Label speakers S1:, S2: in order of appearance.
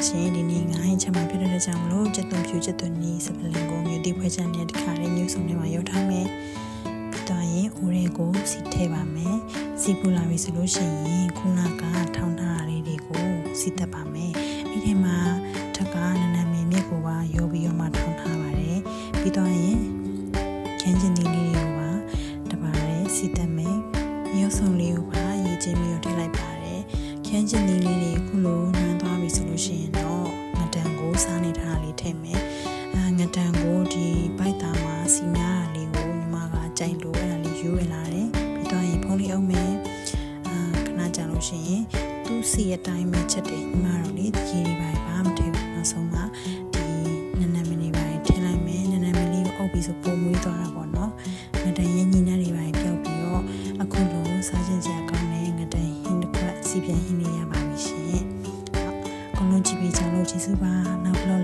S1: ရှင်ဒီနေ့ငါးဟင်းချက်မှဖြစ်တဲ့ကြောင့်မလို့ချက်သွန်ဖြူချက်သွန်နီးစပလင်ကိုမြို့တိဖွဲချမ်းတဲ့တခါလေးမျိုးစုံတွေမှာရောက်ထားမယ်ပြီးတော့ရင်အိုးတွေကိုစီထည့်ပါမယ်စီပူလာပြီဆိုလို့ရှိရင်ခုနကထောင်းထားတာလေးတွေကိုစီတက်ပါမယ်အဲ့ဒီမှာထက်ကနနမင်းမြက်ကိုပါရောပြီးတော့မှထောင်းထားပါတယ်ပြီးတော့ရင်ခင်းကျင်ဒီလေးတွေကိုပါတပါရဲစီတက်မယ်မျိုးစုံလေးကိုပါရေးချင်းပြီးတော့ထည့်လိုက်ပါတယ်ခင်းကျင်ဒီလေးတွေခုလိုနှမ်းသွားပြီဆိုလို့ရှိရင်တော့ငတန်ကိုစားနေတာလေးထည့်မယ်ငတန်ကိုဒီဘိုက်သားမှာစီများတာလေးကိုညီမကကြိုက်လို့အဲ့ဒါလေးယူရလာတယ်ပြီးတော့ရင်ဖုံးလေးအောင်မယ်ခဏကြာလို့ရှိရင်သူ့စီအတိုင်းပဲချက်တယ်ညီမတို့လေရေတွေပါဘာမှမထည့်ဘူးနောက်ဆုံးမှာဒီနနမင်းလေးပါထည့်လိုက်မယ်နနမင်းလေးကိုအုပ်ပြီးဆိုပုံမွေးသွားတာပေါ့နော်ငတန်ရဲ့ညီနှတွေပါပျောက်ပြီးတော့အခုလိုစားခြင်းစရာကောင်းတဲ့ငတန်ဟင်းတစ်ခွက်စီပြန်ဟင်းလေးရပါပြီရှင်ဟုတ်အကုန်လုံးကြည့်ပြီးကြလို့ကျေးဇူးပါနောက်ဘလော့